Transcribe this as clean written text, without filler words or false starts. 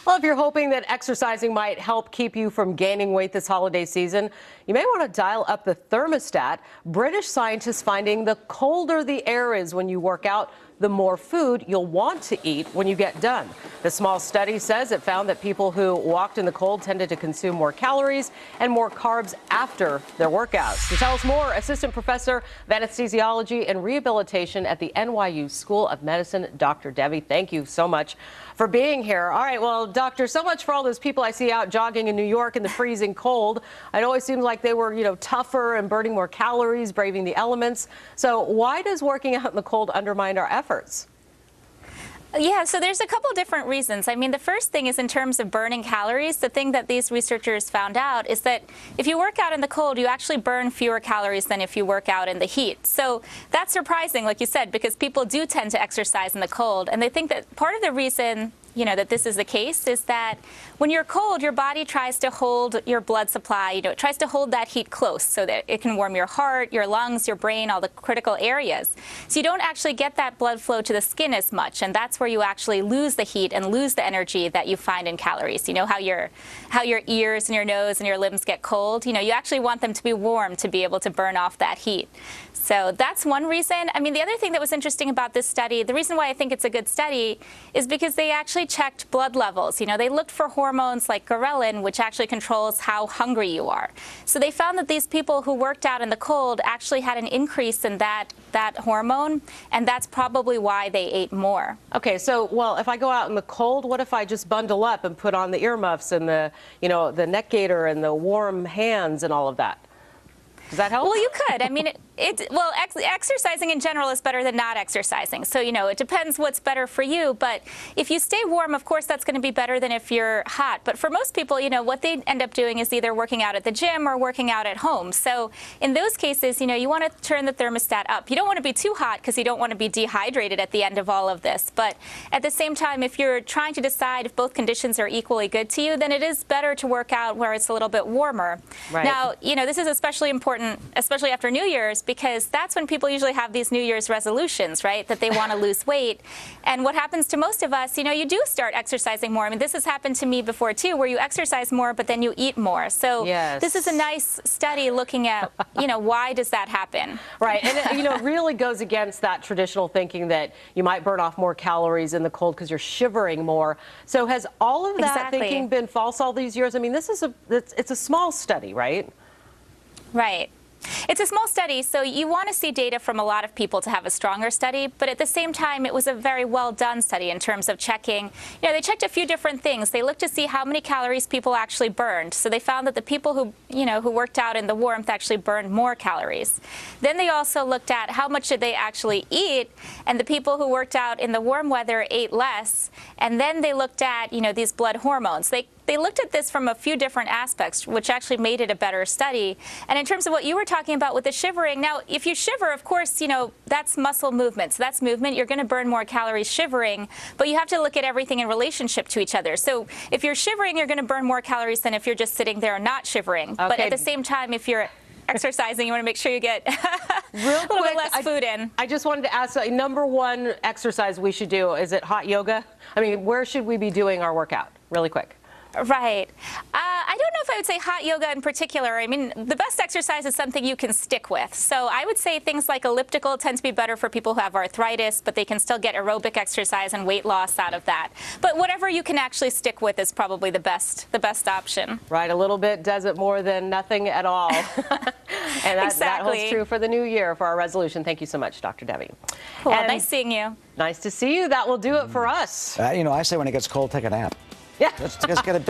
Well, if you're hoping that exercising might help keep you from gaining weight this holiday season, you may want to dial up the thermostat. British scientists finding the colder the air is when you work out, the more food you'll want to eat when you get done. The small study says it found that people who walked in the cold tended to consume more calories and more carbs after their workouts. To tell us more, Assistant Professor of Anesthesiology and Rehabilitation at the NYU School of Medicine, Dr. Devi. Thank you so much for being here. All right, well, doctor, so much for all those people I see out jogging in New York in the freezing cold. It always seemed like they were, tougher and burning more calories, braving the elements. So why does working out in the cold undermine our efforts? Yeah, so there's a couple different reasons. I mean, the first thing is in terms of burning calories. The thing that these researchers found out is that if you work out in the cold, you actually burn fewer calories than if you work out in the heat. So that's surprising, like you said, because people do tend to exercise in the cold. And they think that part of the reason that this is the case is that when you're cold, your body tries to hold your blood supply, it tries to hold that heat close so that it can warm your heart, your lungs, your brain, all the critical areas. So you don't actually get that blood flow to the skin as much, and that's where you actually lose the heat and lose the energy that you find in calories. You know how your ears and your nose and your limbs get cold? You actually want them to be warm to be able to burn off that heat. So that's one reason. I mean, the other thing that was interesting about this study, the reason why I think it's a good study is because they actually checked blood levels. They looked for hormones like ghrelin, which actually controls how hungry you are. So they found that these people who worked out in the cold actually had an increase in that hormone, and that's probably why they ate more. Okay, so, well, if I go out in the cold, what if I just bundle up and put on the earmuffs and the neck gaiter and the warm hands and all of that? Does that help? Well, you could. I mean, exercising in general is better than not exercising. So, it depends what's better for you. But if you stay warm, of course, that's going to be better than if you're hot. But for most people, what they end up doing is either working out at the gym or working out at home. So in those cases, you want to turn the thermostat up. You don't want to be too hot because you don't want to be dehydrated at the end of all of this. But at the same time, if you're trying to decide if both conditions are equally good to you, then it is better to work out where it's a little bit warmer. Right. Now, this is especially important, especially after New Year's, because that's when people usually have these New Year's resolutions, right, that they want to lose weight. And what happens to most of us, you do start exercising more. I mean, this has happened to me before, too, where you exercise more, but then you eat more. So yes. This is a nice study looking at, why does that happen? Right. And, it really goes against that traditional thinking that you might burn off more calories in the cold because you're shivering more. So has all of that thinking been false all these years? I mean, it's a small study, right? Right. It's a small study, so you want to see data from a lot of people to have a stronger study, but at the same time, it was a very well-done study in terms of checking. They checked a few different things. They looked to see how many calories people actually burned. So they found that the people who worked out in the warmth actually burned more calories. Then they also looked at how much did they actually eat, and the people who worked out in the warm weather ate less. And then they looked at, these blood hormones. They looked at this from a few different aspects, which actually made it a better study. And in terms of what you were talking about with the shivering, now, if you shiver, of course, that's muscle movement. So that's movement. You're going to burn more calories shivering, but you have to look at everything in relationship to each other. So if you're shivering, you're going to burn more calories than if you're just sitting there and not shivering. Okay. But at the same time, if you're exercising, you want to make sure you get a little bit less food in. I just wanted to ask, number one exercise we should do, is it hot yoga? I mean, where should we be doing our workout? Really quick. Right. I don't know if I would say hot yoga in particular. I mean, the best exercise is something you can stick with. So I would say things like elliptical tend to be better for people who have arthritis, but they can still get aerobic exercise and weight loss out of that. But whatever you can actually stick with is probably the best option. Right. A little bit does it more than nothing at all. And that holds true for the new year, for our resolution. Thank you so much, Dr. Devi. Cool. Nice seeing you. Nice to see you. That will do it for us. I say when it gets cold, take a nap. Yeah. Let's get a big